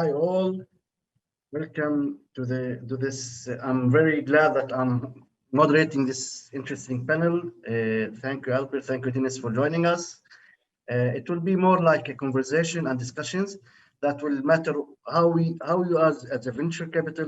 Hi all, welcome to this. I'm very glad that I'm moderating this interesting panel. Thank you, Albert. Thank you, Dennis, for joining us. It will be more like a conversation and discussions that will matter how you as a venture capital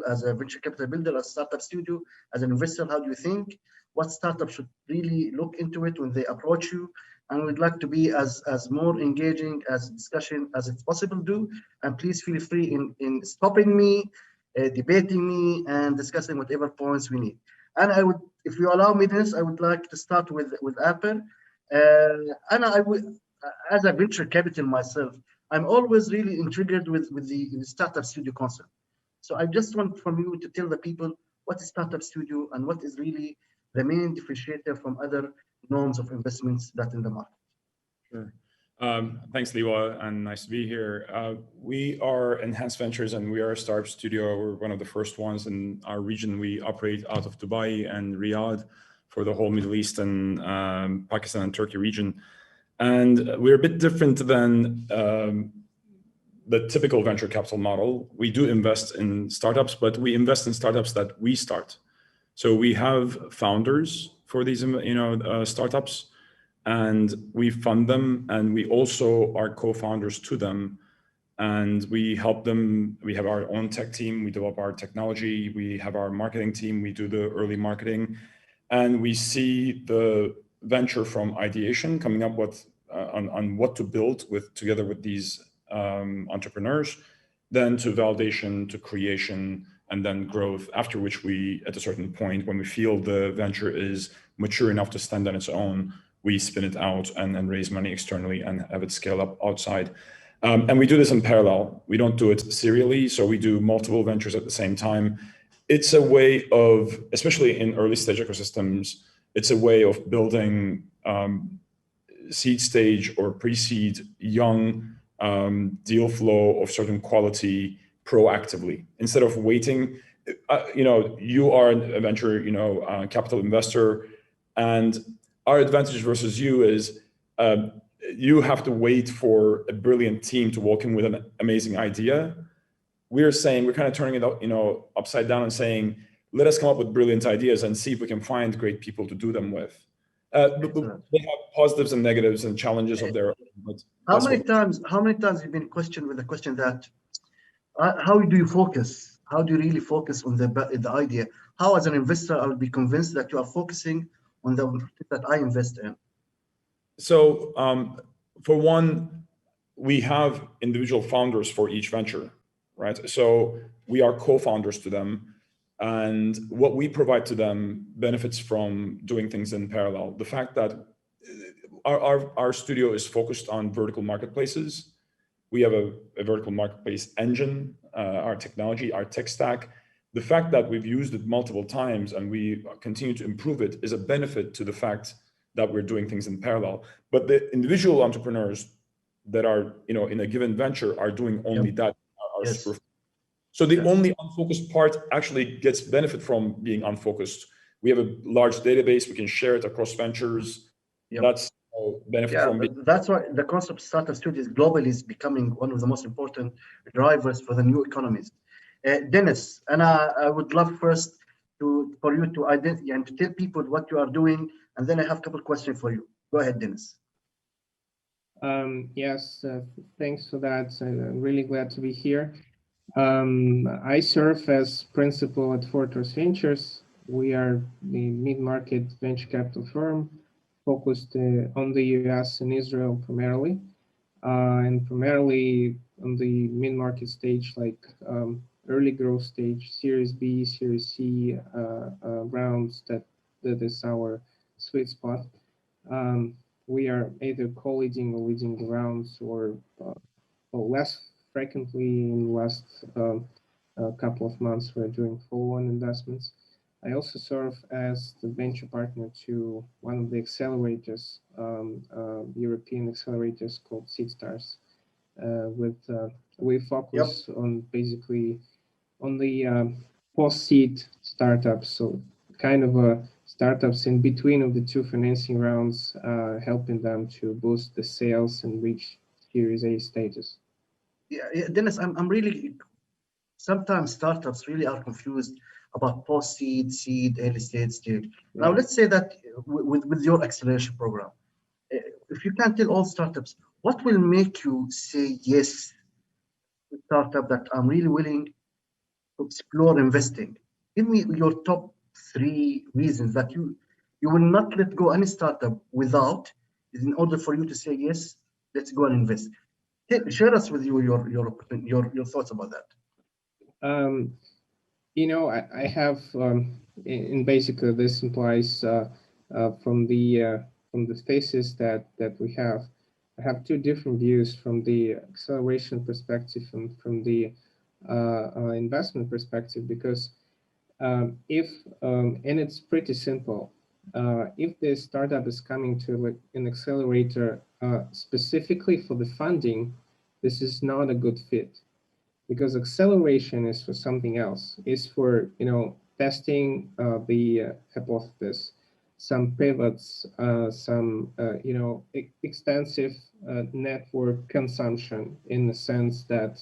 builder, as startup studio, as an investor, how do you think? What startup should really look into it when they approach you? And we'd like to be as more engaging as discussion as it's possible to do. And please feel free in stopping me, debating me, and discussing whatever points we need. And I would, if you allow me this, I would like to start with Apple. And I would, as a venture capital myself, I'm always really intrigued with the startup studio concept. So I just want from you to tell the people what is startup studio and what is really the main differentiator from other norms of investments that in the market. Sure. Thanks, Liwa, and nice to be here. We are Enhanced Ventures, and we are a startup studio. We're one of the first ones in our region. We operate out of Dubai and Riyadh for the whole Middle East and Pakistan and Turkey region. And we're a bit different than the typical venture capital model. We do invest in startups, but we invest in startups that we start. So we have founders for these, startups, and we fund them, and we also are co-founders to them, and we help them. We have our own tech team. We develop our technology. We have our marketing team. We do the early marketing, and we see the venture from ideation, coming up with on what to build together with these entrepreneurs, then to validation, to creation, and then growth, after which we, at a certain point, when we feel the venture is mature enough to stand on its own, we spin it out and raise money externally and have it scale up outside. And we do this in parallel. We don't do it serially, so we do multiple ventures at the same time. It's a way of, especially in early stage ecosystems, it's a way of building seed stage or pre-seed young deal flow of certain quality proactively, instead of waiting. You are a venture capital investor, and our advantage versus you is you have to wait for a brilliant team to walk in with an amazing idea. We're kind of turning it upside down and saying, let us come up with brilliant ideas and see if we can find great people to do them with. They have positives and negatives and challenges of their own. But how many times have you been questioned with the question that how do you focus? How do you really focus on the idea? How, as an investor, I would be convinced that you are focusing on the that I invest in? So, for one, we have individual founders for each venture, right? So we are co-founders to them, and what we provide to them benefits from doing things in parallel. The fact that our studio is focused on vertical marketplaces. We have a vertical marketplace engine, our technology, our tech stack. The fact that we've used it multiple times and we continue to improve it is a benefit to the fact that we're doing things in parallel. But the individual entrepreneurs that are in a given venture are doing only that. Yes. So the only unfocused part actually gets benefit from being unfocused. We have a large database. We can share it across ventures. That's benefit from that's why the concept of startup studios globally is becoming one of the most important drivers for the new economies. Dennis, and I would love first for you to identify and to tell people what you are doing, and then I have a couple of questions for you. Go ahead, Dennis. Yes, thanks for that. I'm really glad to be here. I serve as principal at Fortress Ventures. We are the mid-market venture capital firm focused on the US and Israel primarily, and primarily on the mid-market stage, like early growth stage, Series B, Series C rounds. That is our sweet spot. We are either co-leading or leading the rounds, or less frequently in the last couple of months, we're doing follow-on investments. I also serve as the venture partner to one of the accelerators, European accelerators called SeedStars. We focus on basically on the post-seed startups, so kind of startups in between of the two financing rounds, helping them to boost the sales and reach Series A status. Dennis, I'm really, sometimes startups really are confused about post-seed, seed, early stage. Now, Right. let's say that with your acceleration program, if you can tell all startups, what will make you say yes to startup that I'm really willing to explore investing? Give me your top 3 reasons that you will not let go any startup without, in order for you to say yes, let's go and invest. Share us with you your thoughts about that. Um, I have, in basically this implies from the thesis that we have, I have 2 different views from the acceleration perspective and from the investment perspective, because if and it's pretty simple. If the startup is coming to like an accelerator specifically for the funding, this is not a good fit, because acceleration is for something else. It's for testing the hypothesis, some pivots, some extensive network consumption, in the sense that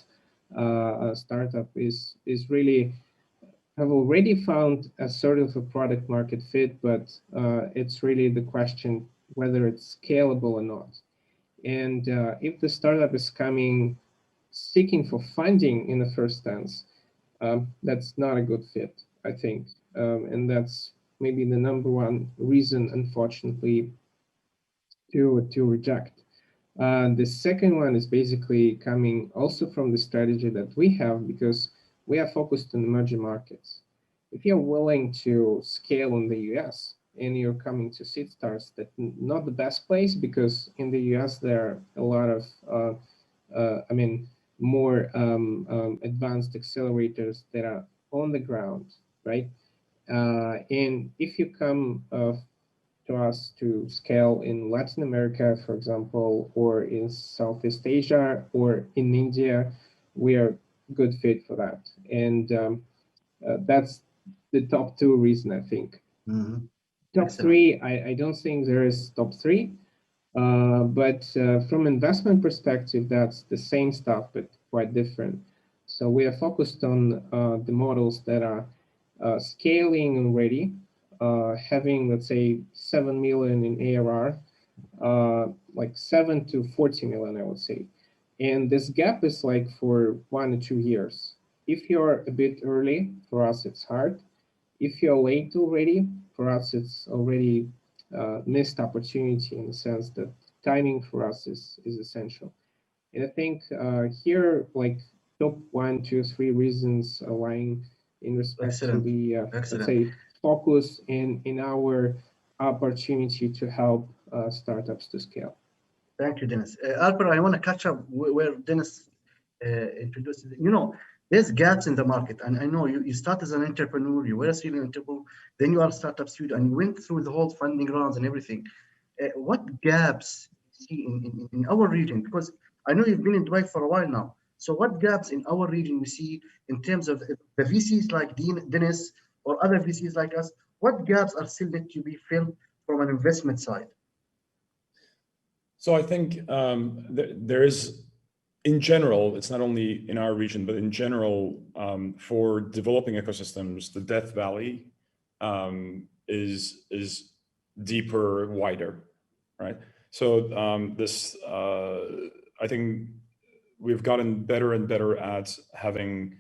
a startup is really have already found a sort of a product market fit, but it's really the question whether it's scalable or not. And if the startup is coming seeking for funding in the first stance, that's not a good fit, I think. And that's maybe the number 1 reason, unfortunately, to reject. The second one is basically coming also from the strategy that we have, because we are focused on emerging markets. If you're willing to scale in the US and you're coming to seed starts, that's not the best place, because in the US there are a lot of, more advanced accelerators that are on the ground, right? And if you come to us to scale in Latin America, for example, or in Southeast Asia or in India, we are good fit for that. And that's the top 2 reason, I think. Mhm. Top Excellent. 3, I don't think there is top 3. But from investment perspective, that's the same stuff, but quite different. So we are focused on the models that are scaling already, having, let's say, 7 million in ARR, like 7 to 40 million, I would say. And this gap is like for 1 or 2 years. If you're a bit early, for us, it's hard. If you're late already, for us, it's already missed opportunity, in the sense that timing for us is essential. And I think here, like top 1, 2, 3 reasons align in respect to Excellent. the, let's Excellent. say, focus in our opportunity to help startups to scale. Thank you, Dennis. Alper, I want to catch up where Dennis introduced. There's gaps in the market, and I know you start as an entrepreneur, you were a serial entrepreneur, then you are a startup student, and you went through the whole funding rounds and everything. What gaps you see in our region? Because I know you've been in Dubai for a while now. So what gaps in our region we see in terms of the VCs like Dennis or other VCs like us? What gaps are still need to be filled from an investment side? So I think there is, in general, it's not only in our region, but in general, for developing ecosystems, the Death Valley is deeper, wider, right? So I think we've gotten better and better at having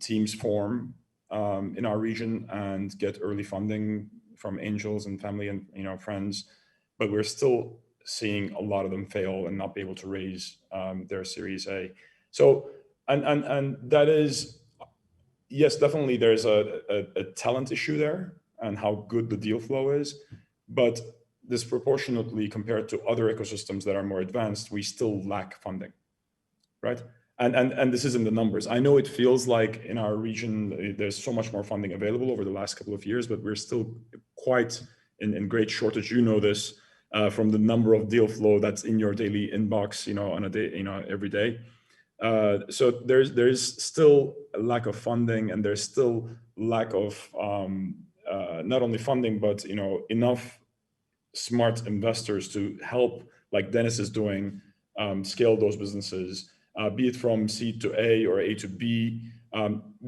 teams form in our region and get early funding from angels and family and friends, but we're still seeing a lot of them fail and not be able to raise their Series A. So and that is, yes, definitely there's a talent issue there and how good the deal flow is, but disproportionately compared to other ecosystems that are more advanced, we still lack funding, right? And this is in the numbers. I know it feels like in our region there's so much more funding available over the last couple of years, but we're still quite in great shortage. You know this from the number of deal flow that's in your daily inbox, on a day, every day. So there's still a lack of funding, and there's still lack of not only funding, but enough smart investors to help, like Dennis is doing, scale those businesses. be it from C to A or A to B.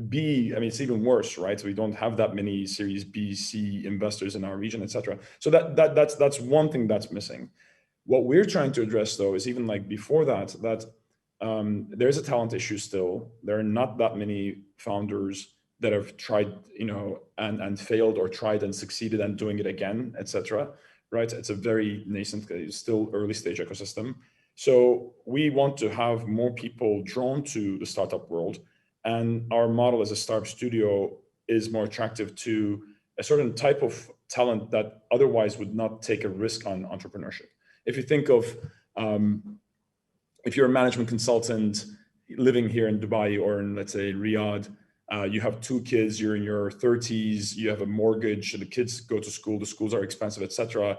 B, I mean, it's even worse, right? So we don't have that many Series B, C investors in our region, etc. So that's one thing that's missing. What we're trying to address, though, is even like before that, there's a talent issue still. There are not that many founders that have tried, and failed, or tried and succeeded and doing it again, etc. Right? It's a very nascent, still early stage ecosystem. So we want to have more people drawn to the startup world, and our model as a startup studio is more attractive to a certain type of talent that otherwise would not take a risk on entrepreneurship. If you think of, if you're a management consultant living here in Dubai or in, let's say, Riyadh, you have 2 kids, you're in your 30s, you have a mortgage, the kids go to school, the schools are expensive, etc.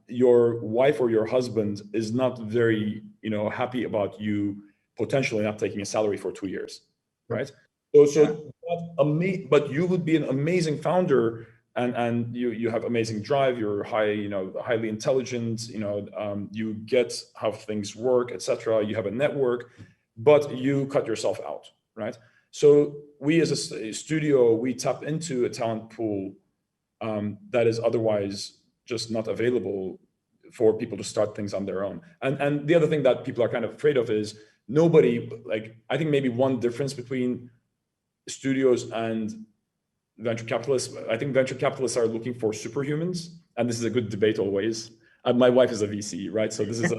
Your wife or your husband is not very, happy about you potentially not taking a salary for 2 years, right? But you would be an amazing founder, and you have amazing drive, you're highly intelligent, you get how things work, etc. You have a network, but you cut yourself out, right? So we as a studio, we tap into a talent pool that is otherwise just not available for people to start things on their own. And the other thing that people are kind of afraid of is nobody, I think maybe one difference between studios and venture capitalists, I think venture capitalists are looking for superhumans, and this is a good debate always. My wife is a VC, right? So this is a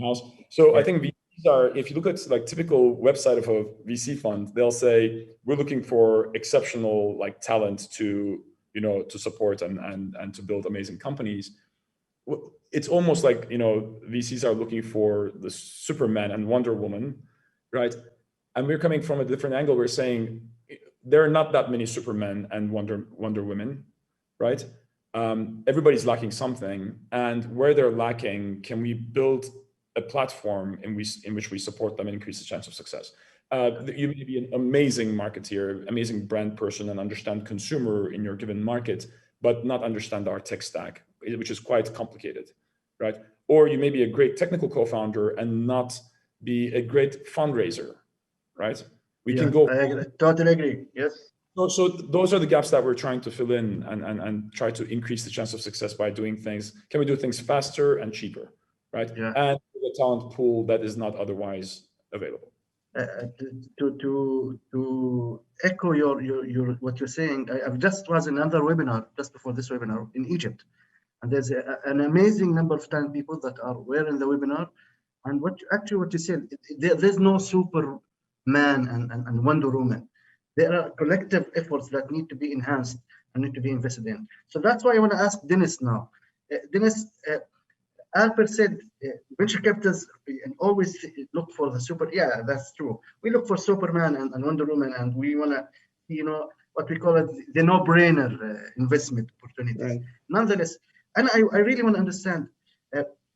house. So I think VCs are, if you look at typical website of a VC fund, they'll say we're looking for exceptional talent to to support and to build amazing companies. It's almost like VCs are looking for the Superman and Wonder Woman, right? And we're coming from a different angle. We're saying there are not that many Supermen and Wonder Women, right? Everybody's lacking something, and where they're lacking, can we build a platform in which we support them and increase the chance of success? You may be an amazing marketeer, amazing brand person, and understand consumer in your given market, but not understand our tech stack, which is quite complicated, right? Or you may be a great technical co-founder and not be a great fundraiser, right? I totally agree. Yes. So those are the gaps that we're trying to fill in and try to increase the chance of success by doing things. Can we do things faster and cheaper, right? Yeah. And the talent pool that is not otherwise available. To echo your what you're saying, I've just was another webinar just before this webinar in Egypt, and there's an amazing number of talent people that were in the webinar. And what you said, there's no Superman and Wonder Woman. There are collective efforts that need to be enhanced and need to be invested in. So that's why I want to ask Dennis now. Dennis, Alper said venture capitalists always look for the super. Yeah, that's true. We look for Superman and Wonder Woman, and we want to, what we call it, the no-brainer investment opportunities. Right. Nonetheless, and I really want to understand,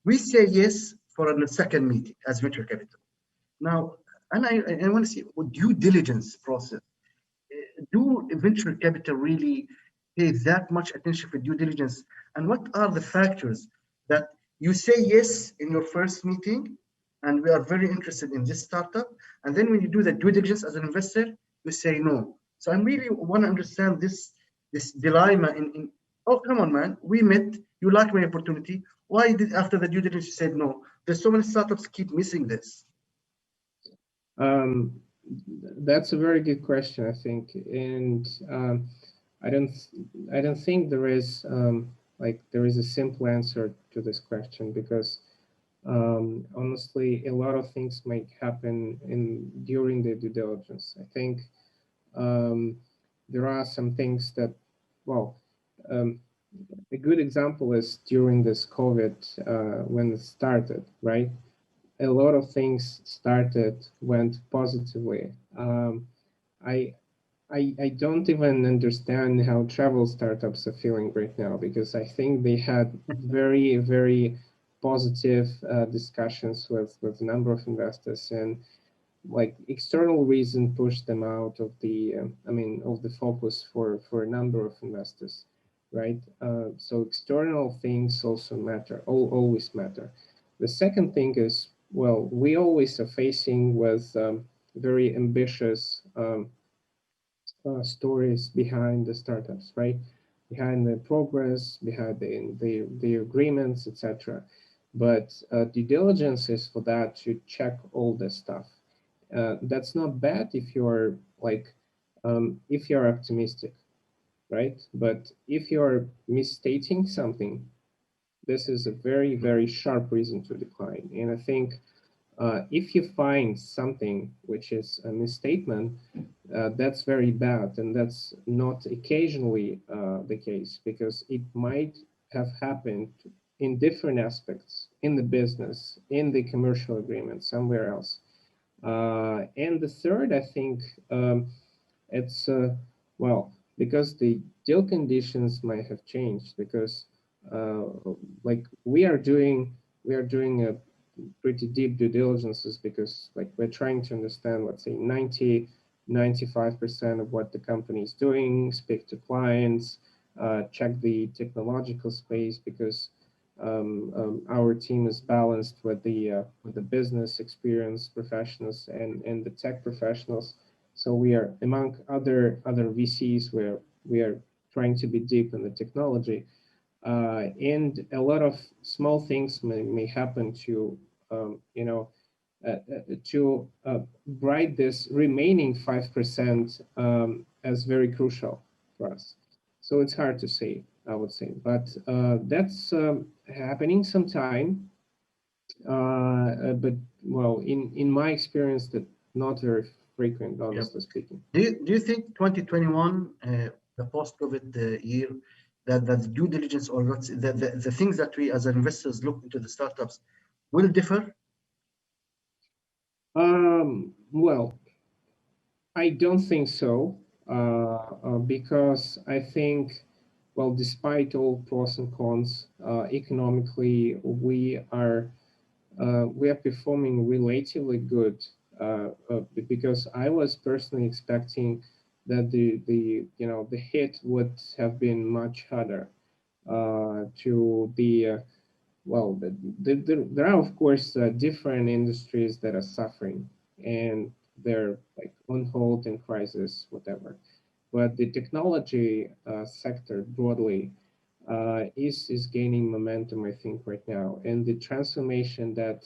we say yes for a second meeting as venture capital. Now, and I want to see what due diligence process. Do venture capital really pay that much attention for due diligence? And what are the factors that you say yes in your first meeting, and we are very interested in this startup, and then when you do the due diligence as an investor, you say no? So I really want to understand this dilemma in oh, come on, man, we met, you like my opportunity. Why did after the due diligence you said no? There's so many startups keep missing this. That's a very good question, I think, and I don't think there is there is a simple answer to this question, because honestly, a lot of things might happen during the due diligence. I think there are some things that, a good example is during this COVID when it started, right? A lot of things went positively. I don't even understand how travel startups are feeling right now, because I think they had very, very positive discussions with a number of investors, and external reason pushed them out of the of the focus for a number of investors, right? So external things also matter, always matter. The second thing is well, we always are facing with very ambitious stories behind the startups, right? Behind the progress, behind the agreements, etc. But due diligence is for that to check all this stuff. That's not bad if you're like, if you're optimistic, right? But if you're misstating something, this is a very, very sharp reason to decline. And I think if you find something which is a misstatement, that's very bad, and that's not occasionally the case, because it might have happened in different aspects in the business, in the commercial agreement, somewhere else. And the third, I think, it's well, because the deal conditions might have changed, because uh, like we are doing a pretty deep due diligences, because like we're trying to understand, let's say 95% of what the company is doing, speak to clients, check the technological space, because our team is balanced with the business experience professionals and the tech professionals. So we are among other VCs where we are trying to be deep in the technology, and a lot of small things may happen to bright this remaining 5% as very crucial for us. So it's hard to say, I would say, but that's happening sometime. But well, in my experience, that not very frequent, honestly speaking. Do you think 2021, the post-COVID year, that the due diligence or the things that we as investors look into the startups will differ? Well, I don't think so, because I think, well, despite all pros and cons, economically we are performing relatively good, because I was personally expecting that the hit would have been much harder to the well, there are of course different industries that are suffering, and they're like on hold, in crisis, whatever. But the technology sector broadly is gaining momentum, I think, right now, and the transformation that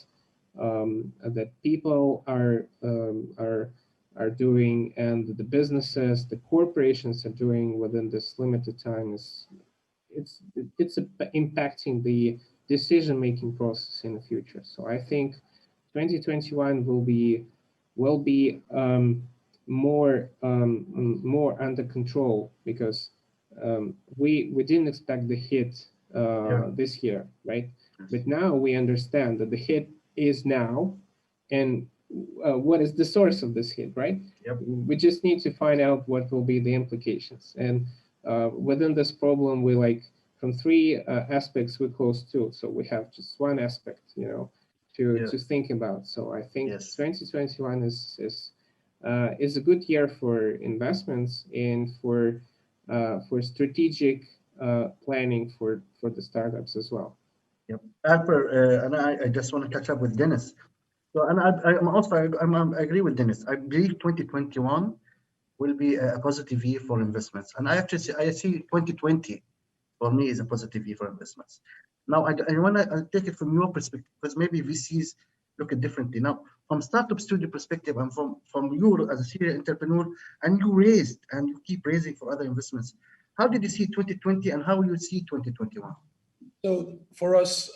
people are doing, and the businesses, the corporations are doing within this limited time is it's impacting the decision-making process in the future. So I think 2021 will be more under control, because we didn't expect the hit this year, right? But now we understand that the hit is now, and what is the source of this hit, right? Yep. We just need to find out what will be the implications. And within this problem, we like from three aspects we close two, so we have just one aspect, to think about. So I think 2021 is a good year for investments and for strategic planning for the startups as well. Yep. Alper, and I just want to catch up with Dennis. So, and I agree with Dennis. I believe 2021 will be a positive year for investments, and I see 2020 for me is a positive year for investments. Now, I want to take it from your perspective, because maybe VCs look at differently. Now, from Startup Studio perspective, and from you as a serial entrepreneur, and you raised and you keep raising for other investments. How did you see 2020, and how will you see 2021? So for us,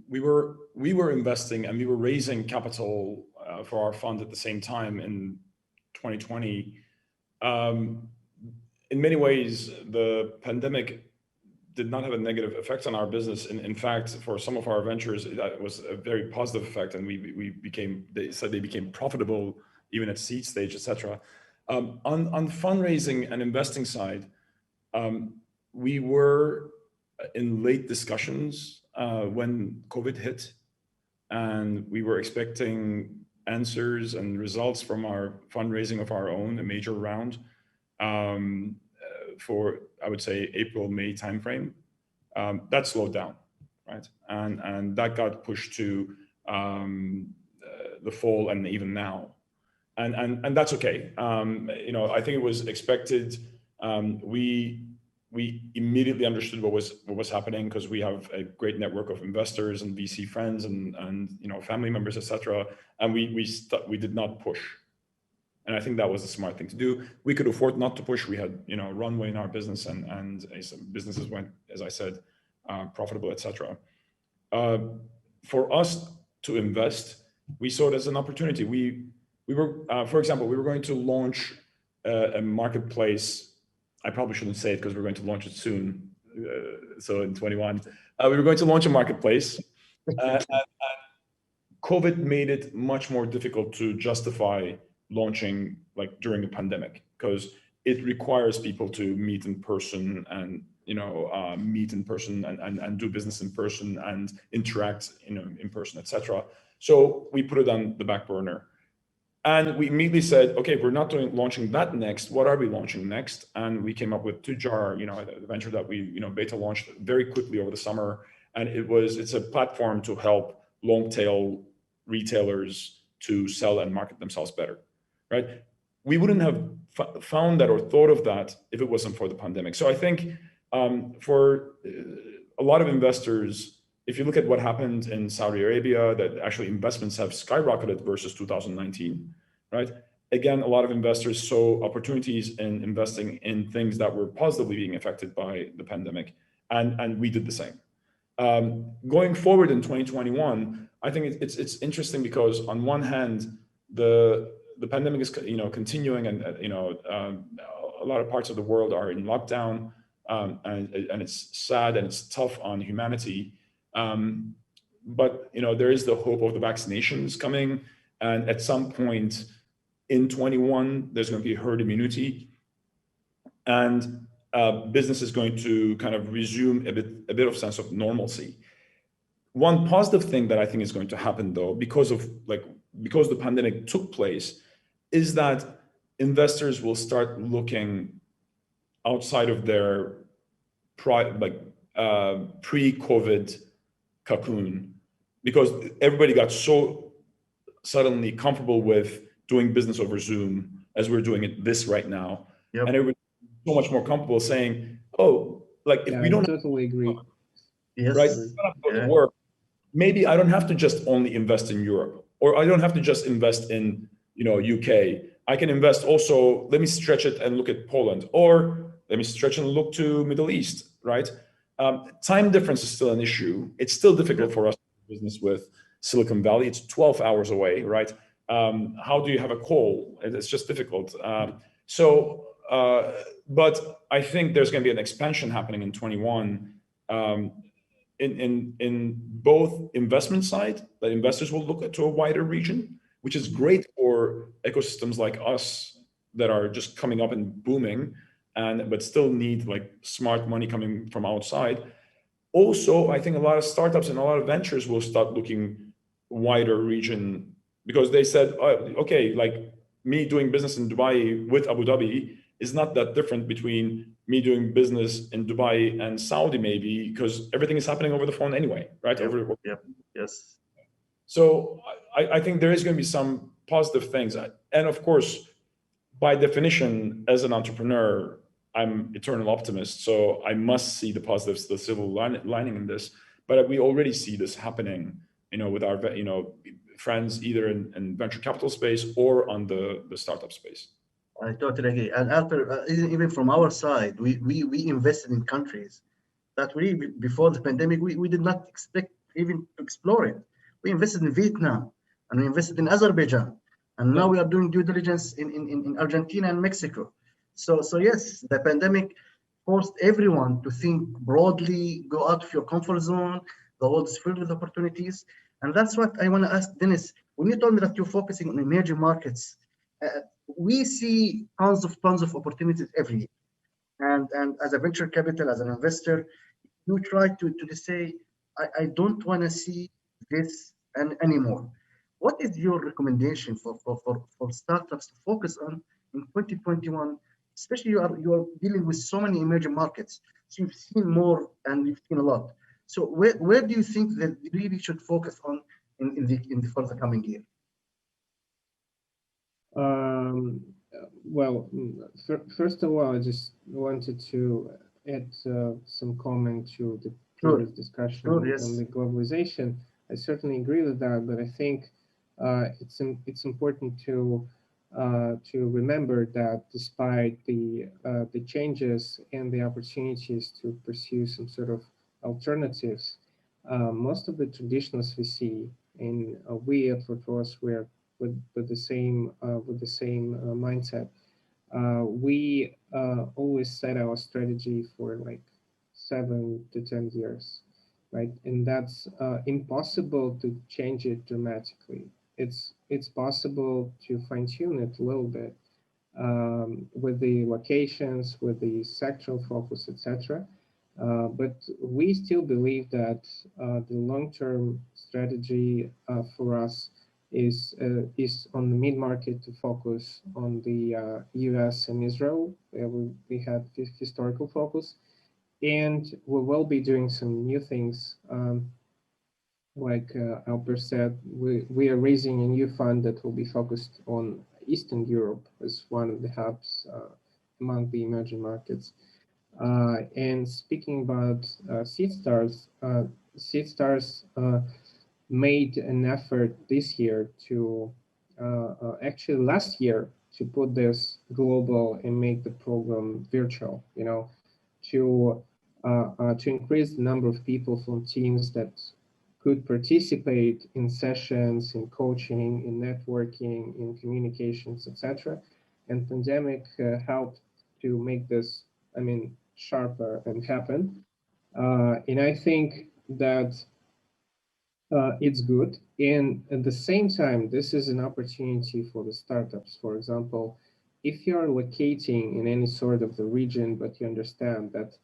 we were investing and we were raising capital for our fund at the same time in 2020. In many ways, the pandemic did not have a negative effect on our business. In fact, for some of our ventures, that was a very positive effect, and they said they became profitable even at seed stage, etc. On fundraising and investing side, we were in late discussions when COVID hit, and we were expecting answers and results from our fundraising of our own, a major round, for, I would say, April, May timeframe. That slowed down, right? And that got pushed to the fall and even now, and that's okay. I think it was expected. We immediately understood what was happening because we have a great network of investors and VC friends and family members, etc. And we did not push. And I think that was the smart thing to do. We could afford not to push. We had runway in our business, and businesses went, as I said, profitable, etc. For us to invest, we saw it as an opportunity. We were, for example, we were going to launch a marketplace. I probably shouldn't say it because we're going to launch it soon. So in 21, we were going to launch a marketplace. And COVID made it much more difficult to justify launching like during a pandemic, because it requires people to meet in person and meet in person and do business in person and interact in person, etc. So we put it on the back burner. And we immediately said, okay, if we're not launching that next, what are we launching next? And we came up with Tujar, the venture that we beta launched very quickly over the summer. And it's a platform to help long tail retailers to sell and market themselves better, right? We wouldn't have found that or thought of that if it wasn't for the pandemic. So I think for a lot of investors, if you look at what happened in Saudi Arabia, that actually investments have skyrocketed versus 2019, right? Again, a lot of investors saw opportunities in investing in things that were positively being affected by the pandemic, and we did the same. Going forward in 2021, I think it's interesting because on one hand, the pandemic is continuing, and a lot of parts of the world are in lockdown, and it's sad and it's tough on humanity. But there is the hope of the vaccinations coming, and at some point in 21, there's going to be herd immunity, and business is going to kind of resume a bit of sense of normalcy. One positive thing that I think is going to happen, though, because the pandemic took place, is that investors will start looking outside of their pre-COVID cocoon, because everybody got so suddenly comfortable with doing business over Zoom as we're doing this right now. Yep. And everybody's so much more comfortable saying, oh, if we don't totally agree. Yes. Right? If not go to work, maybe I don't have to just only invest in Europe, or I don't have to just invest in UK. I can invest also, let me stretch it and look at Poland, or let me stretch and look to Middle East, right? Time difference is still an issue. It's still difficult for us to do business with Silicon Valley. It's 12 hours away, right? How do you have a call? It's just difficult. But I think there's going to be an expansion happening in 21 in both investment side, that investors will look to a wider region, which is great for ecosystems like us that are just coming up and booming, but still need smart money coming from outside. Also, I think a lot of startups and a lot of ventures will start looking wider region, because they said, okay, me doing business in Dubai with Abu Dhabi is not that different between me doing business in Dubai and Saudi, maybe, because everything is happening over the phone anyway, right? Yep. Yes. So I think there is going to be some positive things. And of course, by definition, as an entrepreneur, I'm eternal optimist. So I must see the positives, the silver lining in this. But we already see this happening, with our, friends either in venture capital space or on the startup space. I totally agree. And after, even from our side, we invested in countries that before the pandemic, we did not expect even to explore it. We invested in Vietnam, and we invested in Azerbaijan, and now we are doing due diligence in Argentina and Mexico. So yes, the pandemic forced everyone to think broadly, go out of your comfort zone. The world is filled with opportunities. And that's what I want to ask Dennis. When you told me that you're focusing on emerging markets, we see tons of opportunities every year. And as a venture capital, as an investor, you try to say, I don't want to see this anymore. What is your recommendation for startups to focus on in 2021? Especially you are dealing with so many emerging markets. So you've seen more and you've seen a lot. So where do you think that you really should focus on for the coming year? Well, first of all, I just wanted to add some comment to the previous discussion Sure, yes. on the globalization. I certainly agree with that, but I think it's important to remember that despite the changes and the opportunities to pursue some sort of alternatives, most of the traditionalists we see in we at Fortress, we're with the same mindset. We always set our strategy for like 7 to 10 years, right? And that's impossible to change it dramatically. It's possible to fine tune it a little bit with the locations, with the sectoral focus, etc. But we still believe that the long-term strategy for us is on the mid-market to focus on the US and Israel. We had this historical focus, and we will be doing some new things. Like Alper said, we are raising a new fund that will be focused on Eastern Europe as one of the hubs among the emerging markets. And speaking about SeedStars, SeedStars made an effort this year to actually last year to put this global and make the program virtual, you know, to increase the number of people from teams that could participate in sessions, in coaching, in networking, in communications, etc. And pandemic helped to make this, I mean, sharper and happen. And I think that it's good. And at the same time, this is an opportunity for the startups. For example, if you're locating in any sort of the region, but you understand that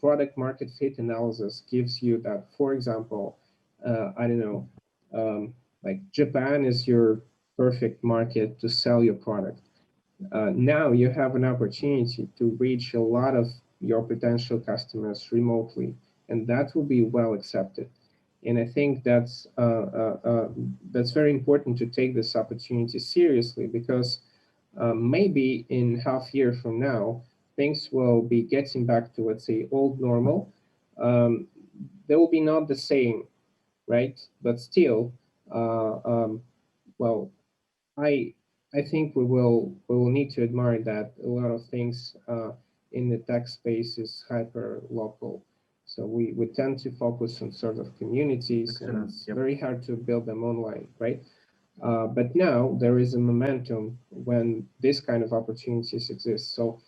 product market fit analysis gives you that, for example, I don't know, like Japan is your perfect market to sell your product. Now you have an opportunity to reach a lot of your potential customers remotely, and that will be well accepted. And I think that's very important to take this opportunity seriously, because maybe in half year from now, things will be getting back to, let's say, old normal. They will be not the same, right? But still, well, I think we will need to admire that a lot of things in the tech space is hyper local. So we tend to focus on sort of communities. Excellent. And it's Yep. very hard to build them online, right? But now there is a momentum when this kind of opportunities exist. So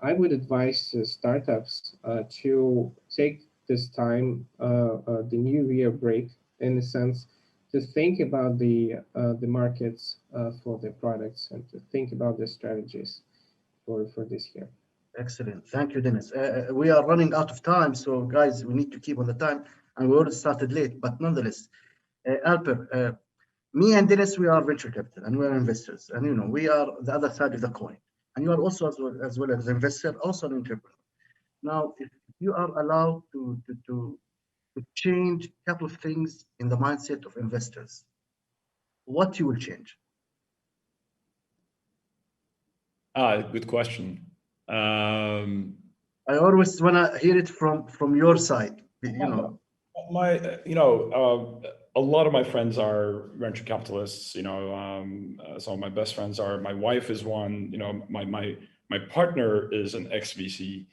I would advise startups to take this time, the new year break, in a sense, to think about the markets for their products and to think about their strategies for this year. Excellent. Thank you, Dennis. We are running out of time, so guys, we need to keep on the time, and we already started late, but nonetheless, Alper, me and Dennis, we are venture capital and we are investors, and you know, we are the other side of the coin, and you are also as well as an investor, also an entrepreneur. Now, if you are allowed to change a couple of things in the mindset of investors, what you will change? Good question. I always want to hear it from your side. You know, a lot of my friends are venture capitalists. You know, some of my best friends are. My wife is one. You know, my partner is an ex-VC.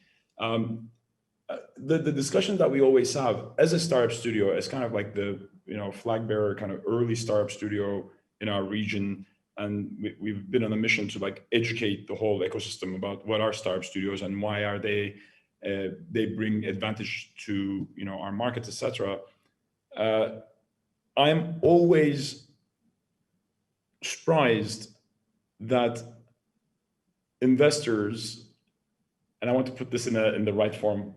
The discussion that we always have as a startup studio is kind of like the flag bearer kind of early startup studio in our region. And we've been on a mission to like educate the whole ecosystem about what are startup studios and why are they bring advantage to our markets, etc. I'm always surprised that investors, and I want to put this in the right form,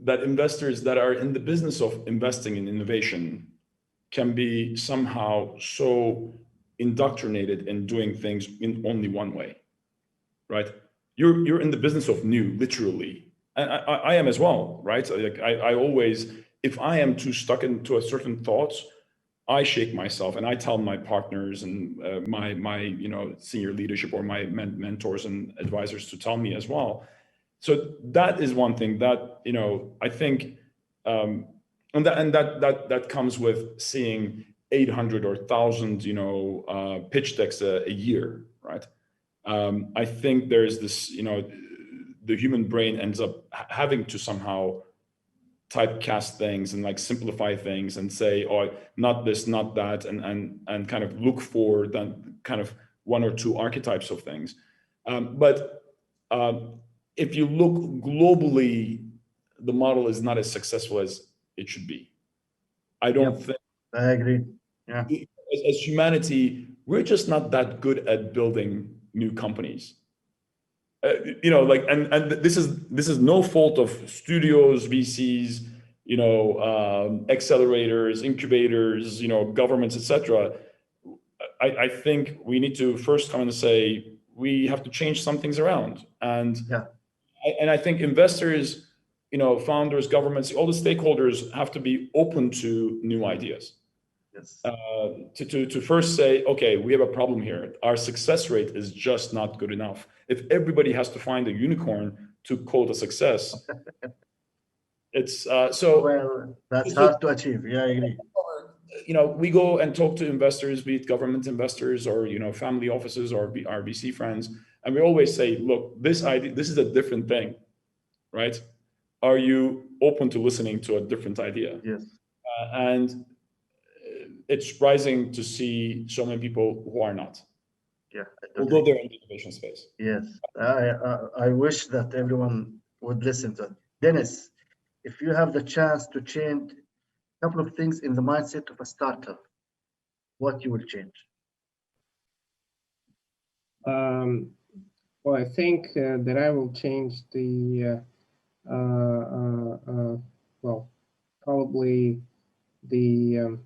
that investors that are in the business of investing in innovation can be somehow so indoctrinated in doing things in only one way, right? You're in the business of new, literally, and I am as well, right? Like I always if I am too stuck into a certain thoughts, I shake myself and I tell my partners and my senior leadership or my mentors and advisors to tell me as well. So that is one thing that I think, and that comes with seeing 800 or 1,000 pitch decks a year, right? I think there's this the human brain ends up having to somehow typecast things and like simplify things and say, oh, not this, not that, and kind of look for the kind of one or two archetypes of things. But if you look globally, the model is not as successful as it should be. I don't think. I agree. Yeah. As humanity, we're just not that good at building new companies. And this is no fault of studios, VCs, accelerators, incubators, governments, etc. I think we need to first come and say we have to change some things around, and I think investors, founders, governments, all the stakeholders have to be open to new ideas. Yes. To first say, okay, we have a problem here. Our success rate is just not good enough. If everybody has to find a unicorn to call it a success, it's so. Well, that's hard to achieve. Yeah, I agree. We go and talk to investors, be it government investors or family offices or our VC friends, and we always say, look, this idea, this is a different thing, right? Are you open to listening to a different idea? Yes. And it's surprising to see so many people who are not. Yeah. Although they're in the innovation space. Yes. I wish that everyone would listen to it. Dennis, if you have the chance to change a couple of things in the mindset of a startup, what you will change? Well, I think that I will change the probably the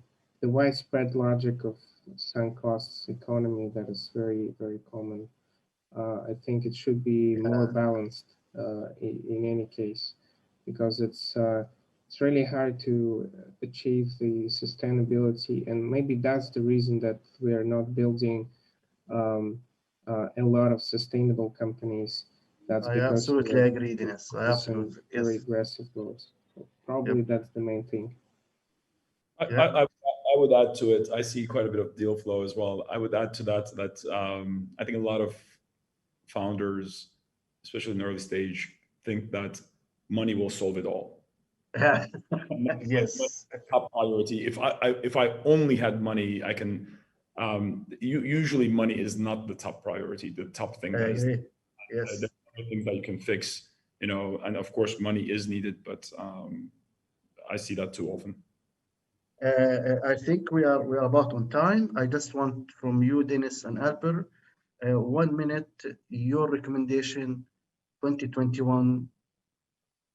widespread logic of sunk costs economy that is very, very common. I think it should be more balanced in any case, because it's really hard to achieve the sustainability, and maybe that's the reason that we are not building a lot of sustainable companies. That's I because absolutely agree, Dennis. I absolutely, very yes. aggressive goals. So probably that's the main thing. I would add to it. I see quite a bit of deal flow as well. I would add to that I think a lot of founders, especially in the early stage, think that money will solve it all. Yes. Top priority. If I only had money, I can. Usually, money is not the top priority. The top thing I is agree. Yes. the things that you can fix. And of course, money is needed, but I see that too often. I think we are about on time. I just want from you, Dennis and Alper, 1 minute, your recommendation, 2021,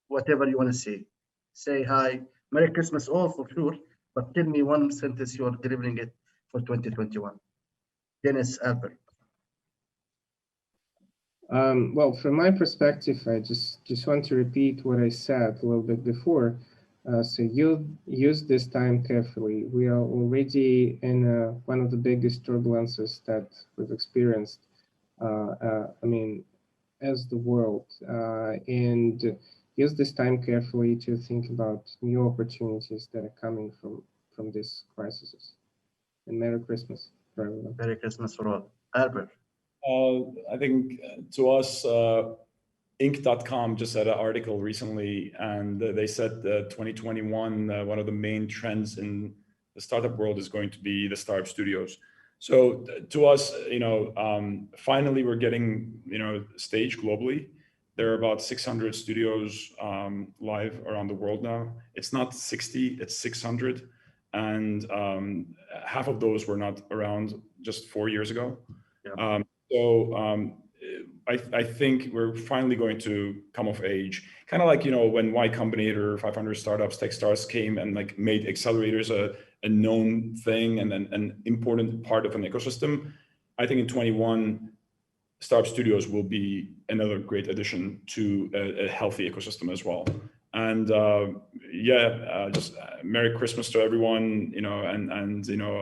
whatever you want to say. Say hi, Merry Christmas, all for sure, but tell me one sentence you are delivering it for 2021. Dennis, Alper. Well, from my perspective, I just want to repeat what I said a little bit before. So you use this time carefully. We are already in one of the biggest turbulences that we've experienced. As the world, and use this time carefully to think about new opportunities that are coming from this crisis. And Merry Christmas for everyone. Merry Christmas for all. Albert. I think to us, Inc.com just had an article recently, and they said 2021, one of the main trends in the startup world is going to be the startup studios. So to us, finally we're getting, stage globally. There are about 600 studios live around the world now. It's not 60, it's 600. And half of those were not around just 4 years ago. Yeah. I think we're finally going to come of age. Kind of like, when Y Combinator, 500 startups, Techstars came and like made accelerators a known thing and an important part of an ecosystem. I think in 21, Startup Studios will be another great addition to a healthy ecosystem as well. And yeah, just Merry Christmas to everyone, you know, and you know,